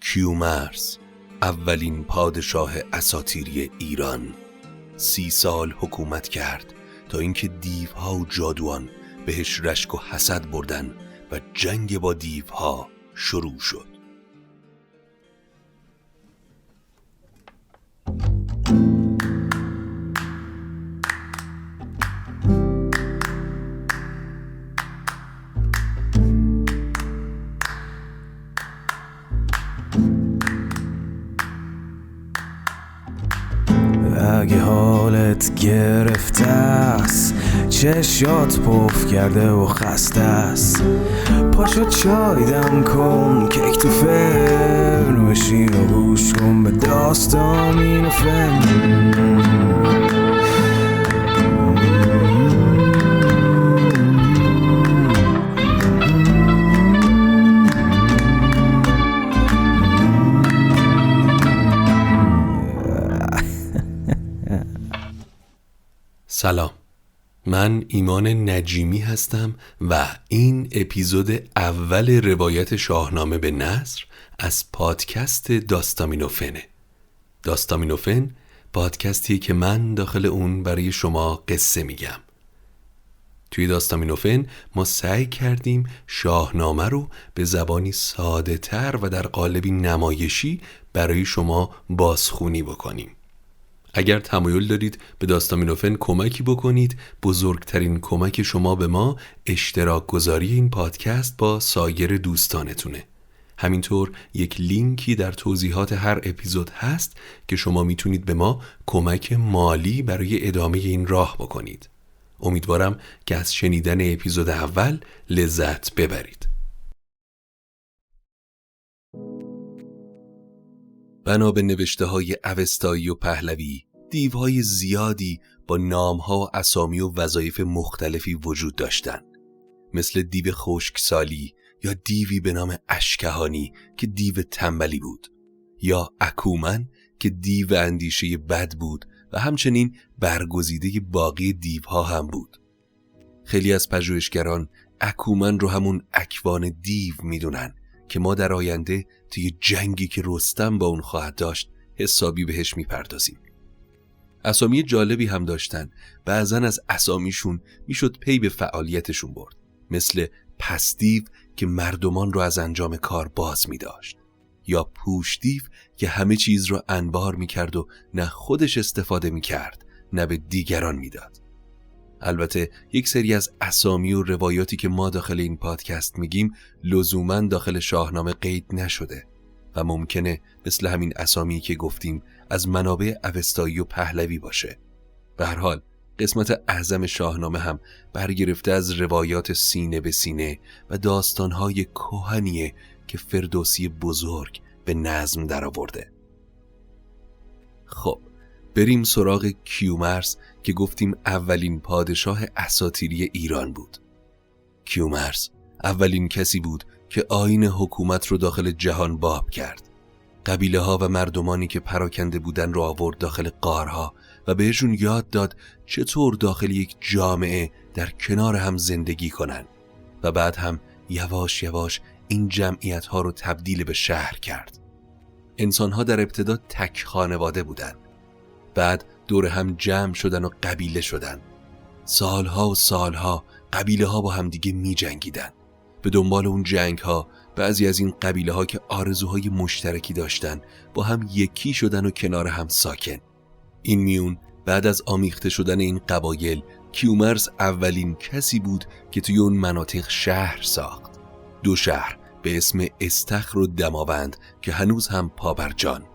کیومرث، اولین پادشاه اساطیری ایران، 30 سال حکومت کرد تا اینکه دیوها و جادوان بهش رشک و حسد بردن و جنگ با دیوها شروع شد. اگه حالت گرفته است، چشات پف کرده و خسته است، پاشو چای دم کن، کیک تو فرن بشین و گوش کن به داستامینوفن. سلام، من ایمان نجیمی هستم و این اپیزود اول روایت شاهنامه به نثر از پادکست داستامینوفنه. داستامینوفن پادکستیه که من داخل اون برای شما قصه میگم. توی داستامینوفن ما سعی کردیم شاهنامه رو به زبانی ساده تر و در قالبی نمایشی برای شما بازخوانی بکنیم. اگر تمایل دارید به داستامینوفن کمکی بکنید، بزرگترین کمک شما به ما اشتراک گذاری این پادکست با سایر دوستانتونه. همینطور یک لینکی در توضیحات هر اپیزود هست که شما میتونید به ما کمک مالی برای ادامه این راه بکنید. امیدوارم که از شنیدن اپیزود اول لذت ببرید. بنا به نوشته‌های اوستایی و پهلوی، دیوهای زیادی با نام‌ها و اسامی و وظایف مختلفی وجود داشتند، مثل دیو خشکسالی یا دیوی به نام اشکهانی که دیو تنبلی بود، یا اکومن که دیو اندیشه بد بود و همچنین برگزیده باقی دیوها هم بود. خیلی از پژوهشگران اکومن رو همون اکوان دیو میدونن که ما در آینده توی جنگی که رستم با اون خواهد داشت حسابی بهش میپردازیم. اسامی جالبی هم داشتن، بعضن از اسامیشون میشد پی به فعالیتشون برد، مثل پسدیو که مردمان رو از انجام کار باز میداشت، یا پوشدیو که همه چیز رو انبار میکرد و نه خودش استفاده میکرد نه به دیگران میداد. البته یک سری از اسامی و روایاتی که ما داخل این پادکست میگیم لزوماً داخل شاهنامه قید نشده و ممکنه مثل همین اسامی که گفتیم از منابع اوستایی و پهلوی باشه. به هر حال قسمت اعظم شاهنامه هم برگرفته از روایات سینه به سینه و داستانهای کهنیه که فردوسی بزرگ به نظم درآورده. خب بریم سراغ کیومرث که گفتیم اولین پادشاه اساطیری ایران بود. کیومرث اولین کسی بود که آیین حکومت رو داخل جهان باب کرد. قبیله ها و مردمانی که پراکنده بودن رو آورد داخل غارها و بهشون یاد داد چطور داخل یک جامعه در کنار هم زندگی کنن و بعد هم یواش یواش این جمعیت ها رو تبدیل به شهر کرد. انسان ها در ابتدا تک خانواده بودن، بعد دور هم جمع شدن و قبیله شدن. سالها و سالها قبیله ها با هم دیگه می جنگیدن. به دنبال اون جنگ ها بعضی از این قبیله ها که آرزوهای مشترکی داشتن با هم یکی شدن و کنار هم ساکن. این میون بعد از آمیخته شدن این قبایل، کیومرث اولین کسی بود که توی اون مناطق شهر ساخت. 2 شهر به اسم استخر و دماوند که هنوز هم پابرجان.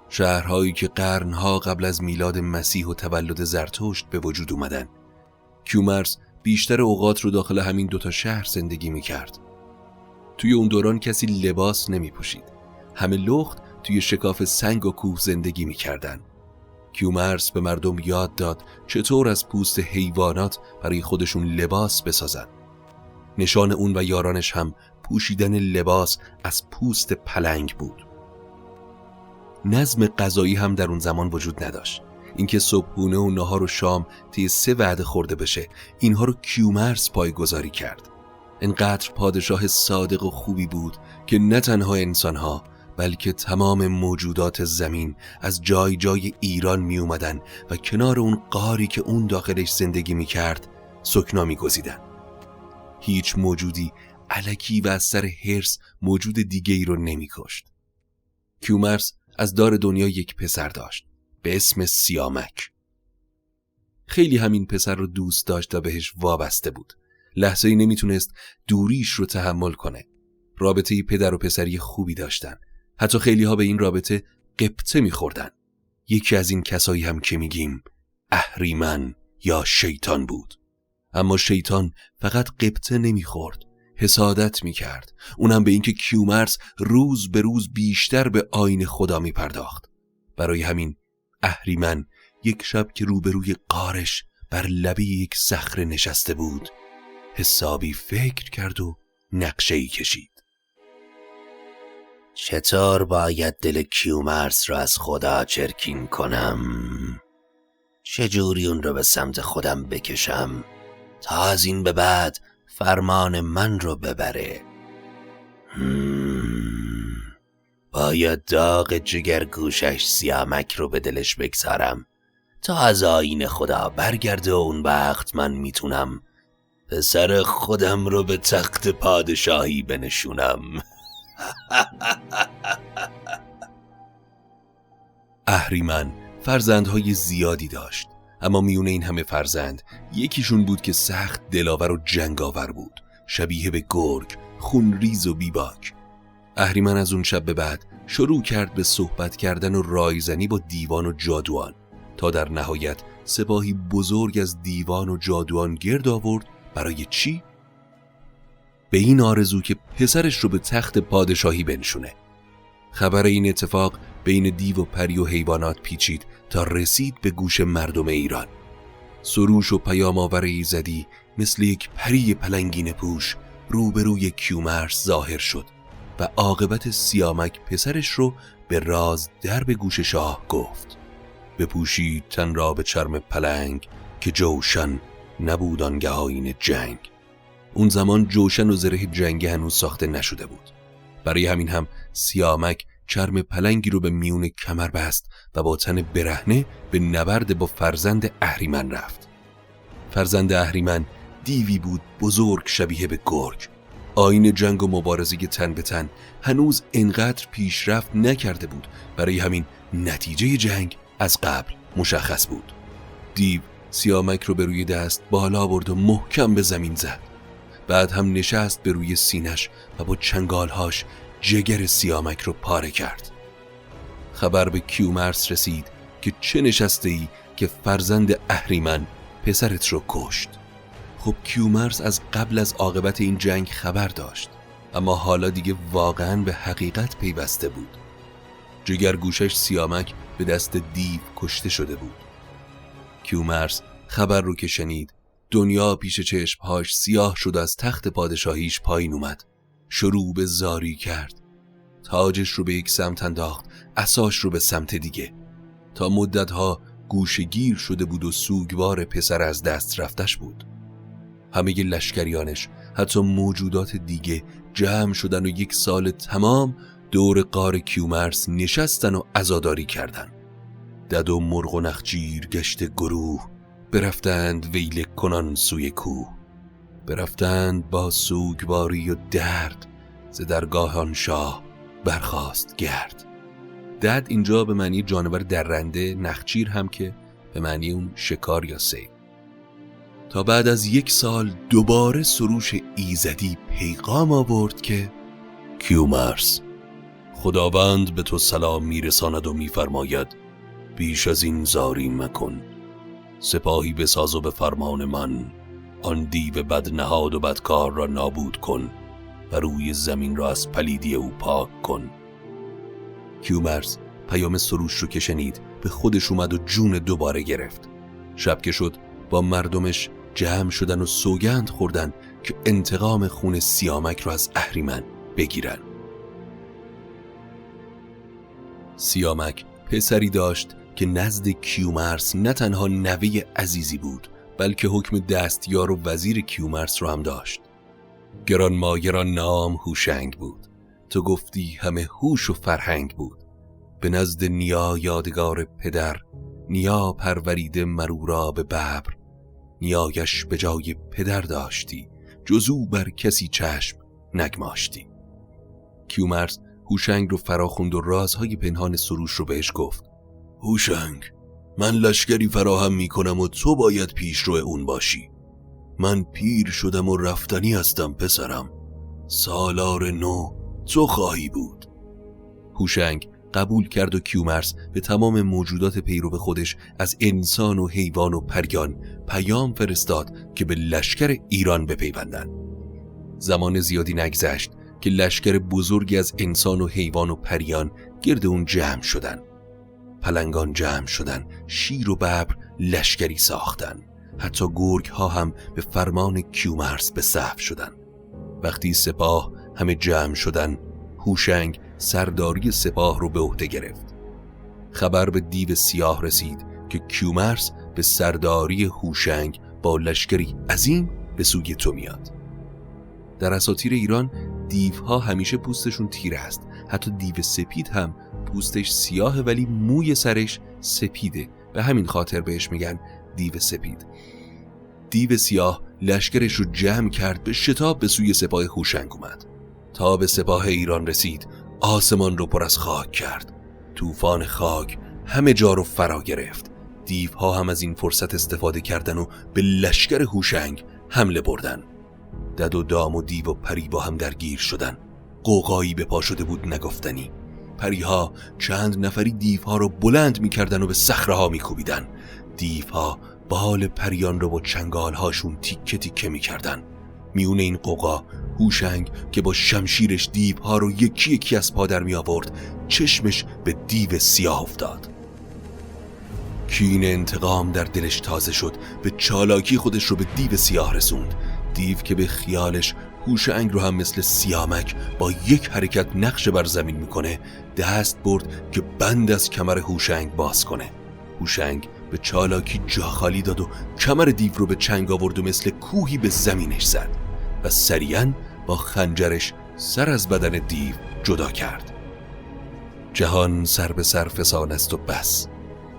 شهرهایی که قرنها قبل از میلاد مسیح و تولد زرتشت به وجود اومدن. کیومرث بیشتر اوقات رو داخل همین 2 شهر زندگی میکرد. توی اون دوران کسی لباس نمی پوشید. همه لخت توی شکاف سنگ و کوه زندگی میکردن. کیومرث به مردم یاد داد چطور از پوست حیوانات برای خودشون لباس بسازن. نشان اون و یارانش هم پوشیدن لباس از پوست پلنگ بود. نظم غذایی هم در اون زمان وجود نداشت. اینکه صبحونه و نهار و شام طی 3 وعده خورده بشه، اینها رو کیومرث پایه‌گذاری کرد. انقدر پادشاه صادق و خوبی بود که نه تنها انسانها بلکه تمام موجودات زمین از جای جای ایران می اومدن و کنار اون غاری که اون داخلش زندگی می کرد سکنا می گزیدن. هیچ موجودی الکی و از سر حرص موجود دیگه ای رو نمی کشت. کیومرث از دار دنیا یک پسر داشت به اسم سیامک. خیلی همین پسر رو دوست داشت و بهش وابسته بود. لحظه‌ای نمیتونست دوریش رو تحمل کنه. رابطه پدر و پسری خوبی داشتن. حتی خیلی ها به این رابطه قبطه میخوردن. یکی از این کسایی هم که میگیم اهریمن یا شیطان بود. اما شیطان فقط قبطه نمیخورد، حسادت میکرد. اونم به اینکه کیومرث روز به روز بیشتر به آیین خدا میپرداخت. برای همین اهریمن یک شب که روبروی غارش بر لبه یک صخره نشسته بود حسابی فکر کرد و نقشه‌ای کشید. چطور باید دل کیومرث را از خدا چرکین کنم؟ چجوری اون رو به سمت خودم بکشم تا از این به بعد فرمان من رو ببره؟ باید داغ جگر گوشش سیامک رو به دلش بگذارم تا از آیین خدا برگرده و اون وقت من میتونم پسر خودم رو به تخت پادشاهی بنشونم. اهریمن فرزندهای زیادی داشت، اما میونه این همه فرزند یکیشون بود که سخت دلاور و جنگاور بود، شبیه به گرگ، خونریز و بیباک. اهریمن از اون شب به بعد شروع کرد به صحبت کردن و رایزنی با دیوان و جادوان تا در نهایت سپاهی بزرگ از دیوان و جادوان گرد آورد. برای چی؟ به این آرزو که پسرش رو به تخت پادشاهی بنشونه. خبر این اتفاق بین دیو و پری و حیوانات پیچید تا رسید به گوش مردم ایران. سروش و پیام آور ایزدی مثل یک پری پلنگین پوش روبروی کیومرث ظاهر شد و عاقبت سیامک پسرش رو به راز در به گوش شاه گفت. بپوشید تن را به چرم پلنگ که جوشن نبود آنگه آیین جنگ. اون زمان جوشن و زره جنگی هنوز ساخته نشده بود. برای همین هم سیامک چرم پلنگی رو به میون کمر بست و با تن برهنه به نبرد با فرزند اهریمن رفت. فرزند اهریمن دیوی بود بزرگ شبیه به گرگ. آیین جنگ و مبارزه تن به تن هنوز انقدر پیشرفت نکرده بود. برای همین نتیجه جنگ از قبل مشخص بود. دیو سیامک رو به روی دست بالا برد و محکم به زمین زد. بعد هم نشست به روی سینش و با چنگالهاش جگر سیامک رو پاره کرد. خبر به کیومرث رسید که چه نشسته ای که فرزند اهریمن پسرت رو کشت. خب کیومرث از قبل از عاقبت این جنگ خبر داشت، اما حالا دیگه واقعاً به حقیقت پیوسته بود. جگرگوشش سیامک به دست دیو کشته شده بود. کیومرث خبر رو که شنید دنیا پیش چشمهاش سیاه شد، از تخت پادشاهیش پایین اومد. شروع به زاری کرد. تاجش رو به یک سمت انداخت، عصاش رو به سمت دیگه. تا مدتها گوشگیر شده بود و سوگوار پسر از دست رفتش بود. همه لشکریانش حتی موجودات دیگه جمع شدن و یک سال تمام دور غار کیومرث نشستن و عزاداری کردن. دد و مرغ و نخجیر گشت گروه، برفتند ویل کنان سوی کوه. برفتند با سوگواری و درد، ز درگاه آن شاه برخاست گرد. دد اینجا به معنی جانور درنده، نخجیر هم که به معنی اون شکار یا صید. تا بعد از 1 سال دوباره سروش ایزدی پیغام آورد که کیومرث، خداوند به تو سلام میرساند و میفرماید بیش از این زاری مکن. سپاهی بساز و به فرمان من آن دیو بد نهاد و بدکار را نابود کن و روی زمین را از پلیدی او پاک کن. کیومرث پیام سروش رو که شنید به خودش اومد و جون دوباره گرفت. شب که شد با مردمش جمع شدن و سوگند خوردن که انتقام خون سیامک رو از اهریمن بگیرن. سیامک پسری داشت که نزد کیومرث نه تنها نوه عزیزی بود، بلکه حکم دستیار و وزیر کیومرث رو هم داشت. گرانمایه را نام هوشنگ بود. تو گفتی همه هوش و فرهنگ بود. به نزد نیا یادگار پدر، نیا پروریده مرورا به ببر. نیایش به جای پدر داشتی، جزو بر کسی چشم نگماشتی. کیومرث هوشنگ رو فراخوند و رازهای پنهان سروش رو بهش گفت. هوشنگ، من لشکری فراهم میکنم و تو باید پیشرو اون باشی. من پیر شدم و رفتنی هستم پسرم. سالار نو تو خواهی بود. هوشنگ قبول کرد و کیومرث به تمام موجودات پیرو خودش از انسان و حیوان و پریان پیام فرستاد که به لشکر ایران بپیوندند. زمان زیادی نگذشت که لشکر بزرگی از انسان و حیوان و پریان گرد اون جمع شدن. پلنگان جمع شدن، شیر و ببر لشکری ساختن. حتی گرگ ها هم به فرمان کیومرث به صف شدن. وقتی سپاه همه جمع شدن، هوشنگ سرداری سپاه رو به عهده گرفت. خبر به دیو سیاه رسید که کیومرث به سرداری هوشنگ با لشکری عظیم به سوی تو میاد. در اساطیر ایران دیوها همیشه پوستشون تیره است. حتی دیو سپید هم پوستش سیاه ولی موی سرش سپیده، به همین خاطر بهش میگن دیو سپید. دیو سیاه لشکرش رو جمع کرد، به شتاب به سوی سپاه هوشنگ اومد. تا به سپاه ایران رسید آسمان رو پر از خاک کرد. طوفان خاک همه جا رو فرا گرفت. دیوها هم از این فرصت استفاده کردن و به لشکر هوشنگ حمله بردن. دد و دام و دیو و پری با هم درگیر شدن. قوقایی به پا شده بود نگفتنی. پریها چند نفری دیوها رو بلند می‌کردن و به صخره‌ها می‌کوبیدن. دیوها بال پریان رو با چنگال‌هاشون تیکه تیکه می‌کردن. میون این قوقا هوشنگ که با شمشیرش دیوها رو یکی یکی از پا در می آورد، چشمش به دیو سیاه افتاد. کین انتقام در دلش تازه شد، به چالاکی خودش رو به دیو سیاه رسوند. دیو که به خیالش هوشنگ رو هم مثل سیامک با یک حرکت نقش بر زمین میکنه، دست برد که بند از کمر هوشنگ باز کنه. هوشنگ به چالاکی جا خالی داد و کمر دیو رو به چنگ آورد و مثل کوهی به زمینش زد و سریعاً با خنجرش سر از بدن دیو جدا کرد. جهان سر به سر فسان است و بس،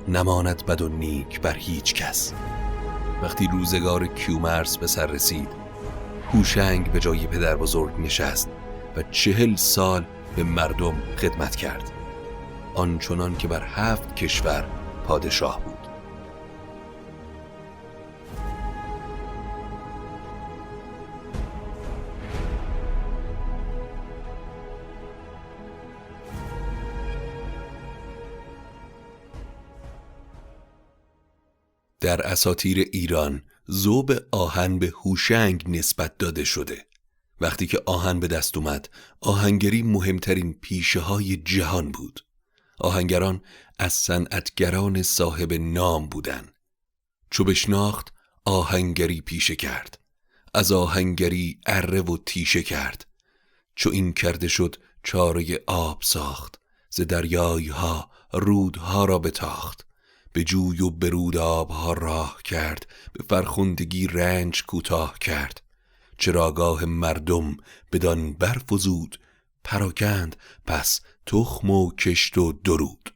نماند بد و نیک بر هیچ کس. وقتی روزگار کیومرث به سر رسید، هوشنگ به جای پدر بزرگ نشست و 40 سال به مردم خدمت کرد، آنچنان که بر 7 کشور پادشاه بود. در اساطیر ایران ذوب آهن به هوشنگ نسبت داده شده. وقتی که آهن به دست اومد، آهنگری مهمترین پیشه‌های جهان بود. آهنگران از صنعتگران صاحب نام بودند. چو بشناخت آهنگری پیشه کرد، از آهنگری اره و تیشه کرد. چو این کرده شد چاره آب ساخت، ز دریای ها رودها را بتاخت. به جوی و برود آبها راه کرد، به فرخندگی رنج کوتاه کرد. چراگاه مردم بدان برفزود، پراکند پس تخم و کشت و درود.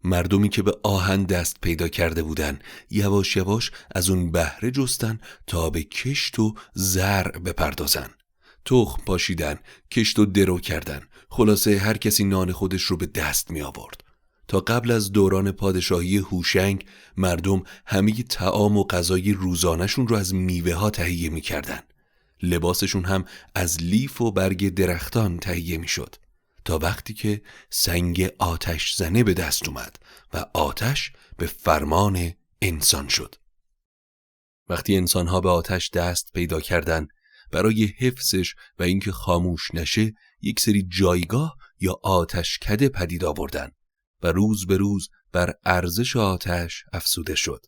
مردمی که به آهن دست پیدا کرده بودن یواش یواش از اون بهره جستن تا به کشت و زرع بپردازن. تخم پاشیدن، کشت و درو کردن. خلاصه هر کسی نان خودش رو به دست می آورد. تا قبل از دوران پادشاهی هوشنگ مردم همه طعام و غذای روزانه‌شون رو از میوه ها تهیه می کردن. لباسشون هم از لیف و برگ درختان تهیه می شد، تا وقتی که سنگ آتش زنه به دست اومد و آتش به فرمان انسان شد. وقتی انسانها به آتش دست پیدا کردن، برای حفظش و اینکه خاموش نشه یک سری جایگاه یا آتشکده پدید آوردن و روز به روز بر ارزش آتش افزوده شد،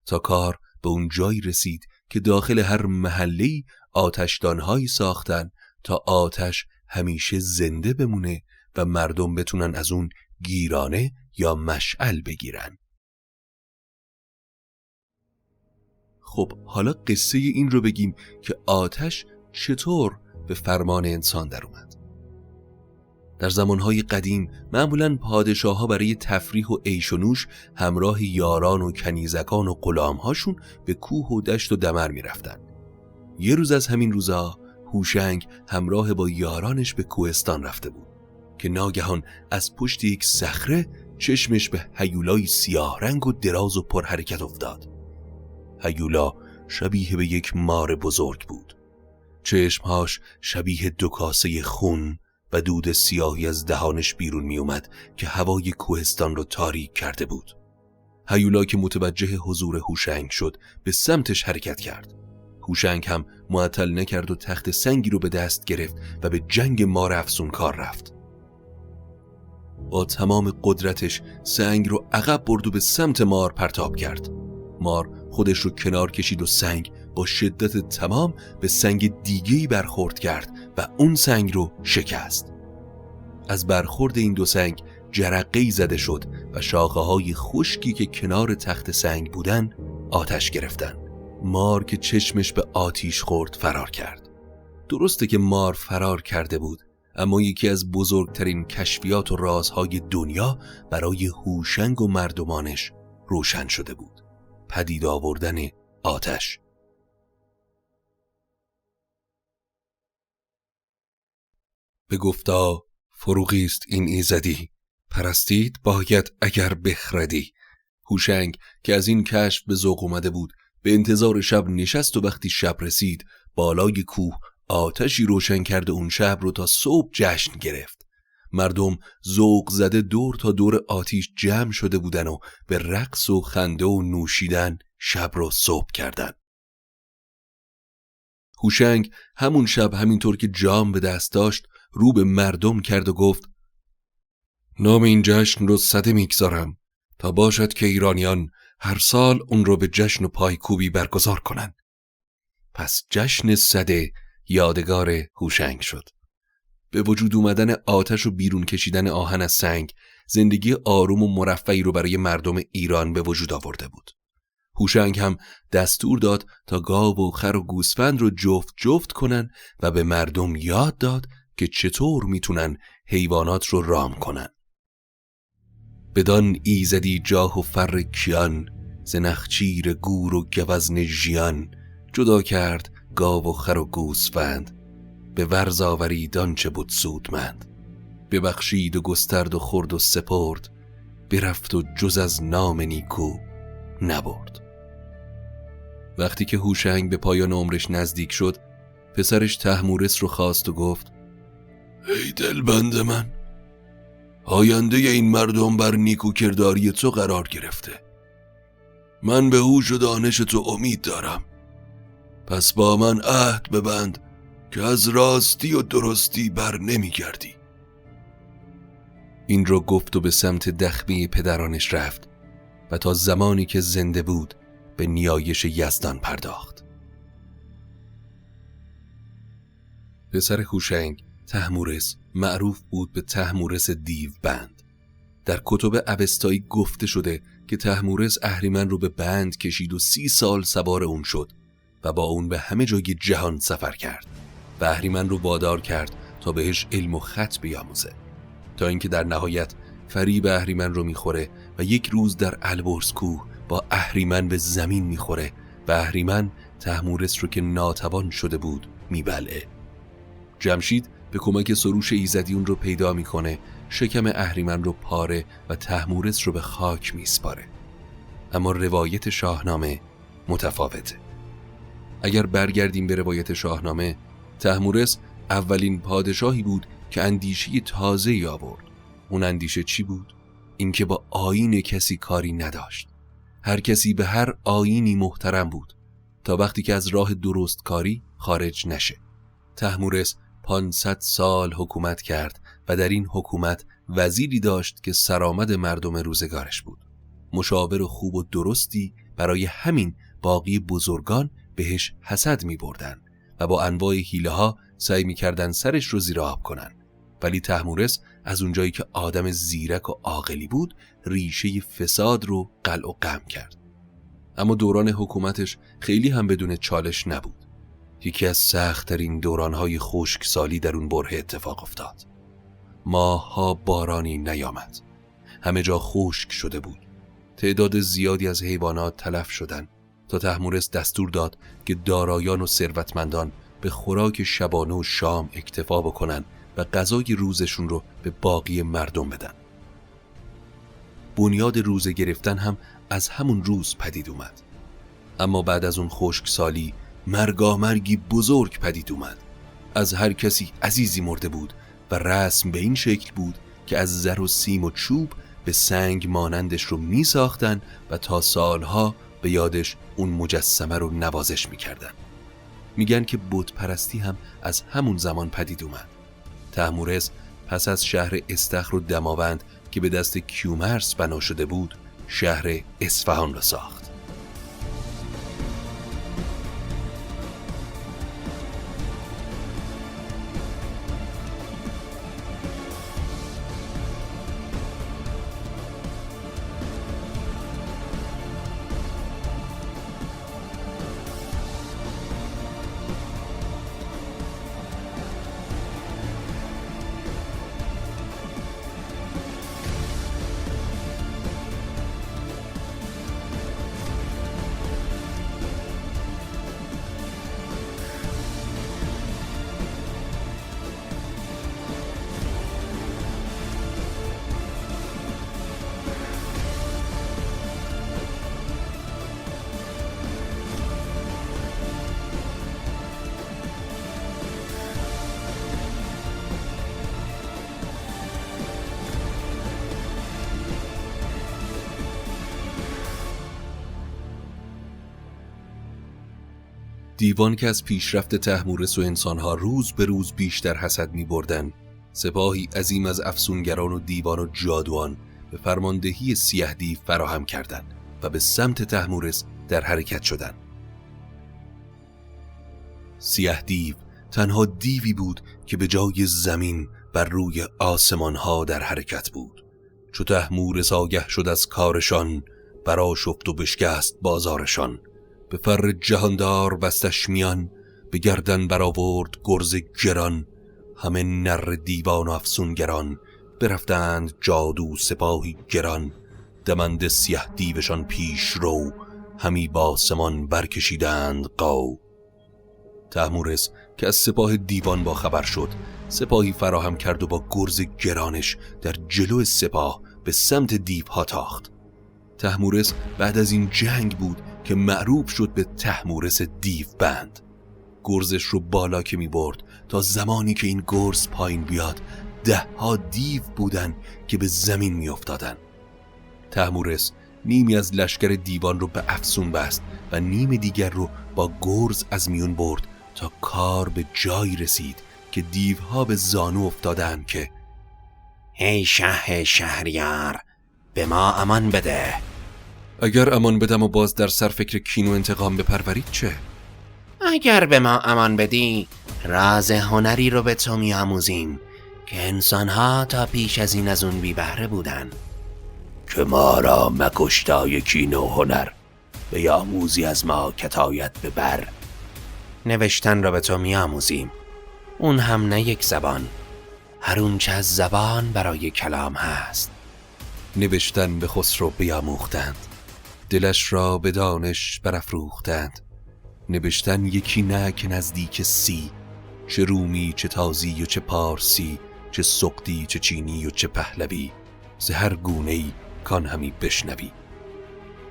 تا کار به اون جایی رسید که داخل هر محله‌ای آتشدانهایی ساختن تا آتش همیشه زنده بمونه و مردم بتونن از اون گیرانه یا مشعل بگیرن. خب حالا قصه این رو بگیم که آتش چطور به فرمان انسان در اومد. در زمانهای قدیم معمولاً پادشاه‌ها برای تفریح و عیش و نوش همراه یاران و کنیزکان و غلام‌هاشون به کوه و دشت و دمر می‌رفتن. یه روز از همین روزا هوشنگ همراه با یارانش به کوهستان رفته بود که ناگهان از پشت یک صخره چشمش به هیولای سیاه رنگ و دراز و پرحرکت افتاد. هیولا شبیه به یک مار بزرگ بود. چشمهاش شبیه 2 کاسه خون و دود سیاهی از دهانش بیرون می اومد که هوای کوهستان رو تاریک کرده بود. هیولا که متوجه حضور هوشنگ شد به سمتش حرکت کرد. هوشنگ هم معطل نکرد و تخت سنگی رو به دست گرفت و به جنگ مار افسونکار رفت. با تمام قدرتش سنگ رو عقب برد و به سمت مار پرتاب کرد. مار خودش رو کنار کشید و سنگ با شدت تمام به سنگ دیگه‌ای برخورد کرد و اون سنگ رو شکست. از برخورد این 2 سنگ جرقه‌ای زده شد و شاخه‌های خشکی که کنار تخت سنگ بودن آتش گرفتن. مار که چشمش به آتیش خورد فرار کرد. درسته که مار فرار کرده بود، اما یکی از بزرگترین کشفیات و رازهای دنیا برای هوشنگ و مردمانش روشن شده بود: پدید آوردن آتش. به گفتا فروغی است این ایزدی، پرستید باید اگر بخردی. هوشنگ که از این کشف به ذوق اومده بود به انتظار شب نشست و وقتی شب رسید بالای کوه آتشی روشن کرد و اون شب رو تا صبح جشن گرفت. مردم ذوق زده دور تا دور آتیش جمع شده بودن و به رقص و خنده و نوشیدن شب رو صبح کردن. هوشنگ همون شب همینطور که جام به دست داشت رو به مردم کرد و گفت: نام این جشن رو سده میگذارم تا باشد که ایرانیان هر سال اون رو به جشن و پایکوبی برگزار کنن. پس جشن سده یادگار هوشنگ شد. به وجود اومدن آتش و بیرون کشیدن آهن از سنگ زندگی آروم و مرفعی رو برای مردم ایران به وجود آورده بود. هوشنگ هم دستور داد تا گاو و خر و گوسفند رو جفت جفت کنن و به مردم یاد داد که چطور میتونن حیوانات رو رام کنن. بدان ایزدی جاه و فر کیان، ز نخچیر گور و گوزن ژیان. جدا کرد گاو و خر و گوسفند، به ورز آورید آنچه بود سودمند. ببخشید و گسترد و خورد و سپرد، برفت و جز از نام نیکو نبرد. وقتی که هوشنگ به پایان عمرش نزدیک شد، پسرش طهمورث رو خواست و گفت: ای دلبند من، آینده این مردم بر نیکو کرداری تو قرار گرفته. من به هوش و دانش تو امید دارم، پس با من عهد ببند که از راستی و درستی بر نمیگردی. این رو گفت و به سمت دخمه پدرانش رفت و تا زمانی که زنده بود به نیایش یزدان پرداخت. پسر هوشنگ طهمورث معروف بود به طهمورث دیوبند. در کتب اوستایی گفته شده که طهمورث اهریمن رو به بند کشید و 30 سال سوار اون شد و با اون به همه جای جهان سفر کرد و اهریمن رو وادار کرد تا بهش علم و خط بیاموزه، تا اینکه در نهایت فریب اهریمن رو میخوره و یک روز در البرز کوه با اهریمن به زمین میخوره و اهریمن طهمورث رو که ناتوان شده بود میبلعه. جمشید به کمک سروش ایزدی اون رو پیدا میکنه، شکم اهریمن رو پاره و طهمورث رو به خاک میسپاره. اما روایت شاهنامه متفاوته. اگر برگردیم به روایت شاهنامه، طهمورث اولین پادشاهی بود که اندیشه تازه‌ای آورد. اون اندیشه چی بود؟ اینکه با آیین کسی کاری نداشت. هر کسی به هر آیینی محترم بود تا وقتی که از راه درست کاری خارج نشه. طهمورث 500 سال حکومت کرد و در این حکومت وزیری داشت که سرآمد مردم روزگارش بود. مشاور خوب و درستی، برای همین باقی بزرگان بهش حسد می بردن و با انواع حیله ها سعی می کردن سرش رو زیر آب کنن. ولی طهمورث از اونجایی که آدم زیرک و عاقلی بود، ریشه فساد رو قلع و قم کرد. اما دوران حکومتش خیلی هم بدون چالش نبود. یکی از سخت‌ترین دوران‌های خشکسالی در اون بره اتفاق افتاد. ماه‌ها بارانی نیامد. همه جا خشک شده بود. تعداد زیادی از حیوانات تلف شدند تا طهمورث دستور داد که دارایان و ثروتمندان به خوراک شبانه و شام اکتفا بکنن و غذای روزشون رو به باقی مردم بدن. بنیاد روزه گرفتن هم از همون روز پدید اومد. اما بعد از اون خشکسالی مرگی بزرگ پدید اومد. از هر کسی عزیزی مرده بود و رسم به این شکل بود که از زر و سیم و چوب به سنگ مانندش رو می ساختن و تا سالها به یادش اون مجسمه رو نوازش می کردن. میگن که بت پرستی هم از همون زمان پدید اومد. طهمورث پس از شهر استخر و دماوند که به دست کیومرث بنا شده بود، شهر اصفهان را ساخت. دیوان که از پیشرفت طهمورث و انسانها روز به روز بیشتر حسد می بردن، سپاهی عظیم از افسونگران و دیوان و جادوان به فرماندهی سیه دیو فراهم کردند و به سمت طهمورث در حرکت شدند. سیه دیو تنها دیوی بود که به جای زمین بر روی آسمانها در حرکت بود. چو طهمورث آگه شد از کارشان، برآشفت و بشکست بازارشان. به فر جهاندار بستش میان، به گردن برآورد گرز گران. همه نر دیوان و افسونگران، برفتند جادو سپاهی گران. دمند سیه دیوشان پیش رو، همی با آسمان برکشیدند قو. طهمورث که از سپاه دیوان با خبر شد، سپاهی فراهم کرد و با گرز گرانش در جلو سپاه به سمت دیوها تاخت. طهمورث بعد از این جنگ بود که معروف شد به طهمورث دیو بند. گرزش رو بالا که می برد تا زمانی که این گرز پایین بیاد 10 دیو بودن که به زمین می افتادن. طهمورث نیمی از لشکر دیوان رو به افسون بست و نیم دیگر رو با گرز از میون برد تا کار به جایی رسید که دیوها به زانو افتادن که ای شه شهریار، به ما امان بده. اگر امان بدم و باز در سر فکر کین و انتقام بپرورید چه؟ اگر به ما امان بدی، راز هنری رو به تو می‌آموزیم که انسان‌ها تا پیش از این از اون بی بهره بودن. که ما را مکشتای کین و هنر، بیاموزی از ما کتایت به بر. نوشتن را به تو می‌آموزیم، اون هم نه یک زبان، هر اون چه از زبان برای کلام هست. نوشتن به خسرو بیاموختند، دلش را به دانش برافروختند. نوشتن یکی نه که نزدیک 30، چه رومی چه تازی و چه پارسی، چه سقدی چه چینی و چه پهلوی، ز هر گونه‌ای کان همی بشنوی.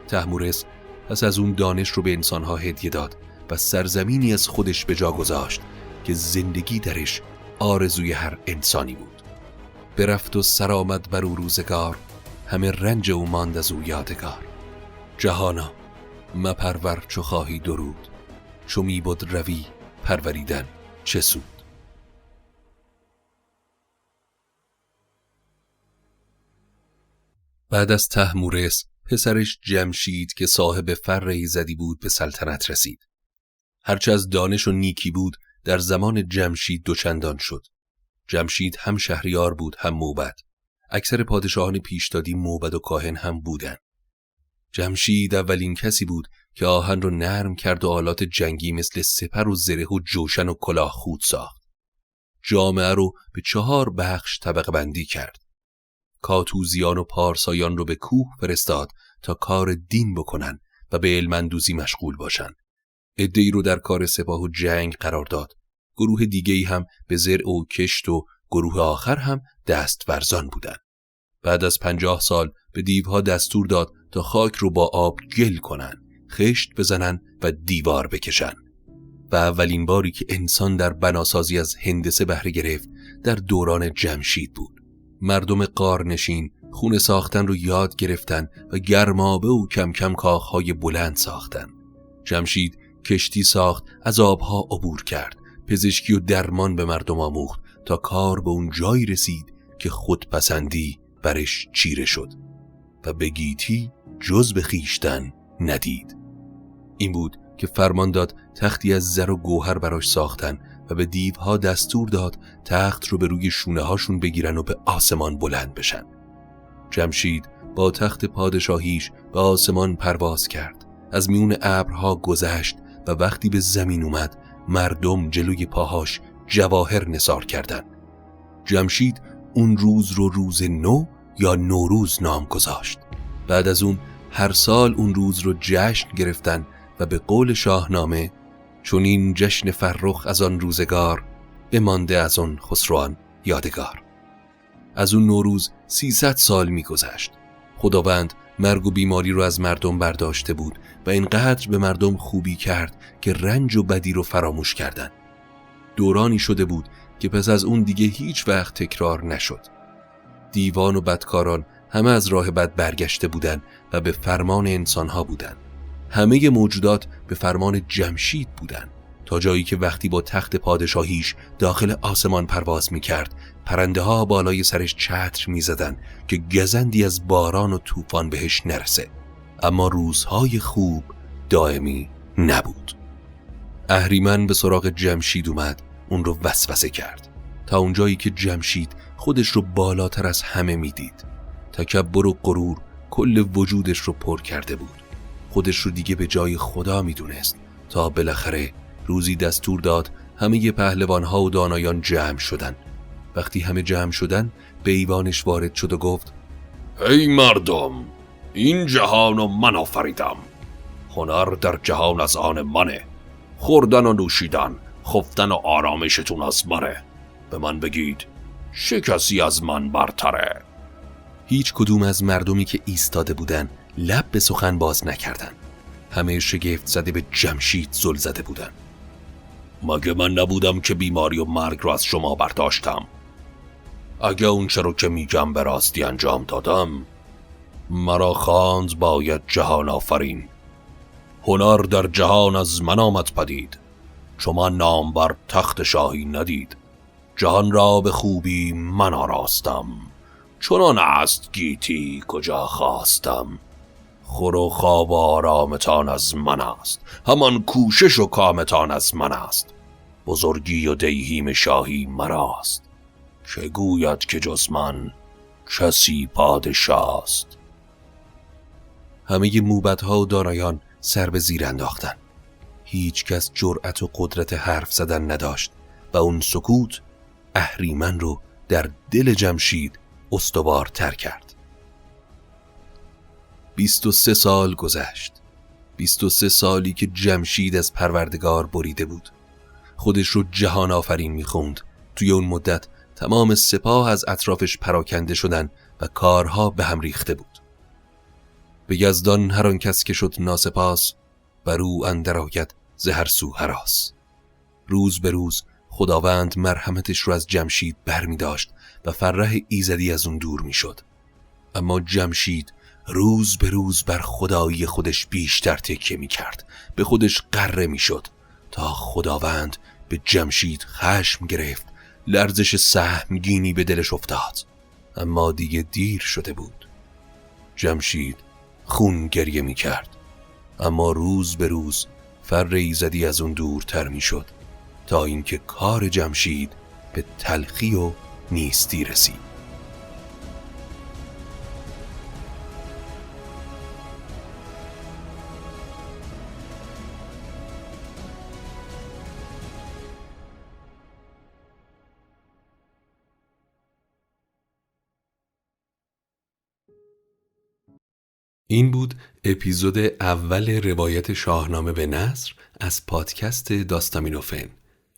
طهمورث پس از اون دانش رو به انسانها هدیه داد و سرزمینی از خودش به جا گذاشت که زندگی درش آرزوی هر انسانی بود. برفت و سر آمد بر او روزگار، همه رنج او ماند از او یادگار. جهانا مپرور چو خواهی درود، چو می بود روی پروریدن چه سود. بعد از طهمورث پسرش جمشید که صاحب فر ایزدی بود به سلطنت رسید. هرچه از دانش و نیکی بود در زمان جمشید دوچندان شد. جمشید هم شهریار بود هم موبد. اکثر پادشاهان پیشدادی موبد و کاهن هم بودند. جمشید اولین کسی بود که آهن رو نرم کرد و آلات جنگی مثل سپر و زره و جوشن و کلاه خود ساخت. جامعه رو به 4 بخش طبقه بندی کرد. کاتوزیان و پارسایان رو به کوه فرستاد تا کار دین بکنن و به علم‌اندوزی مشغول باشن. عده‌ای رو در کار سپاه و جنگ قرار داد. گروه دیگه‌ای هم به زرع و کشت و گروه آخر هم دستورزان بودن. بعد از 50 سال به دیوها دستور داد تا خاک رو با آب گل کنن، خشت بزنن و دیوار بکشن. و اولین باری که انسان در بناسازی از هندسه بهره گرفت در دوران جمشید بود. مردم غارنشین خونه ساختن رو یاد گرفتن و گرمابه و کم کم کاخهای بلند ساختن. جمشید کشتی ساخت، از آبها عبور کرد، پزشکی و درمان به مردم آموخت تا کار به اون جایی رسید که خودپسندی برش چیره شد و به گیتی جز به خویشتن ندید. این بود که فرمان داد تختی از زر و گوهر براش ساختن و به دیوها دستور داد تخت رو به روی شونه هاشون بگیرن و به آسمان بلند بشن. جمشید با تخت پادشاهیش به آسمان پرواز کرد، از میون ابرها گذشت و وقتی به زمین اومد مردم جلوی پاهاش جواهر نثار کردند. جمشید اون روز رو روز نو یا نوروز نام گذاشت. بعد از اون هر سال اون روز رو جشن گرفتن و به قول شاهنامه چون این جشن فرخ از آن روزگار، بمانده از آن خسروان یادگار. از اون نوروز 300 سال می‌گذشت. خداوند مرگ و بیماری رو از مردم برداشته بود و اینقدر به مردم خوبی کرد که رنج و بدی رو فراموش کردن. دورانی شده بود که پس از اون دیگه هیچ وقت تکرار نشد. دیوان و بدکاران همه از راه بد برگشته بودن و به فرمان انسانها بودن. همه موجودات به فرمان جمشید بودن، تا جایی که وقتی با تخت پادشاهیش داخل آسمان پرواز می‌کرد، پرنده ها بالای سرش چتر می‌زدن که گزندی از باران و طوفان بهش نرسه. اما روزهای خوب دائمی نبود. اهریمن به سراغ جمشید اومد، اون رو وسوسه کرد تا اونجایی که جمشید خودش رو بالاتر از همه میدید. تکبر و غرور کل وجودش رو پر کرده بود. خودش رو دیگه به جای خدا میدونست تا بالاخره روزی دستور داد همه پهلوان‌ها و دانایان جمع شدن. وقتی همه جمع شدن به ایوانش وارد شد و گفت: ای مردم، این جهان رو من آفریدم. هنر در جهان از آن منه. خوردن و نوشیدن، خفتن و آرامشتون از منه. به من بگید چه کسی از من برتره؟ هیچ کدوم از مردمی که ایستاده بودن لب به سخن باز نکردن. همه شگفت زده به جمشید زل زده بودن. مگه من نبودم که بیماری و مرگ رو از شما برداشتم؟ اگه اون چه رو که میگم به راستی انجام دادم، مرا خواند باید جهان آفرین. هنر در جهان از من آمد پدید، شما نام بر تخت شاهی ندید. جهان را به خوبی من آراستم، چنان است گیتی کجا خواستم. خور و خواب و آرامتان از من است، همان کوشش و کامتان از من است. بزرگی و دیهیم شاهی مراست، چه گوید که جز من کسی پادشاه است. همه موبدها و دانایان سر به زیر انداختن. هیچ کس جرأت و قدرت حرف زدن نداشت و اون سکوت اهریمن رو در دل جمشید استوار تر کرد. 23 سال گذشت. 23 سالی که جمشید از پروردگار بریده بود. خودش رو جهان آفرین میخوند. توی اون مدت تمام سپاه از اطرافش پراکنده شدن و کارها به هم ریخته بود. به یزدان هر آن کس که شد ناسپاس، بر او اندر آید ز هر سو هراس. روز به روز خداوند مرحمتش رو از جمشید بر می داشت و فرح ایزدی از اون دور می شد. اما جمشید روز به روز بر خدایی خودش بیشتر تکیه می کرد. به خودش غره می شد تا خداوند به جمشید خشم گرفت. لرزش سهمگینی به دلش افتاد. اما دیگه دیر شده بود. جمشید خون گریه می کرد. اما روز به روز فر ایزدی از اون دورتر می شد تا اینکه کار جمشید به تلخی و نیستی رسید. این بود اپیزود اول روایت شاهنامه به نثر از پادکست داستامینوفن.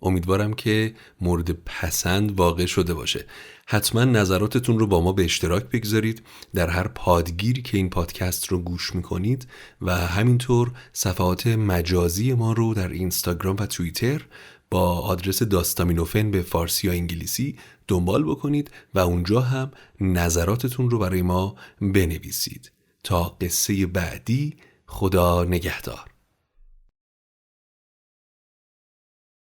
امیدوارم که مورد پسند واقع شده باشه. حتما نظراتتون رو با ما به اشتراک بگذارید در هر پادگیری که این پادکست رو گوش میکنید و همینطور صفحات مجازی ما رو در اینستاگرام و توییتر با آدرس داستامینوفن به فارسی یا انگلیسی دنبال بکنید و اونجا هم نظراتتون رو برای ما بنویسید. تا قصه بعدی، خدا نگهدار.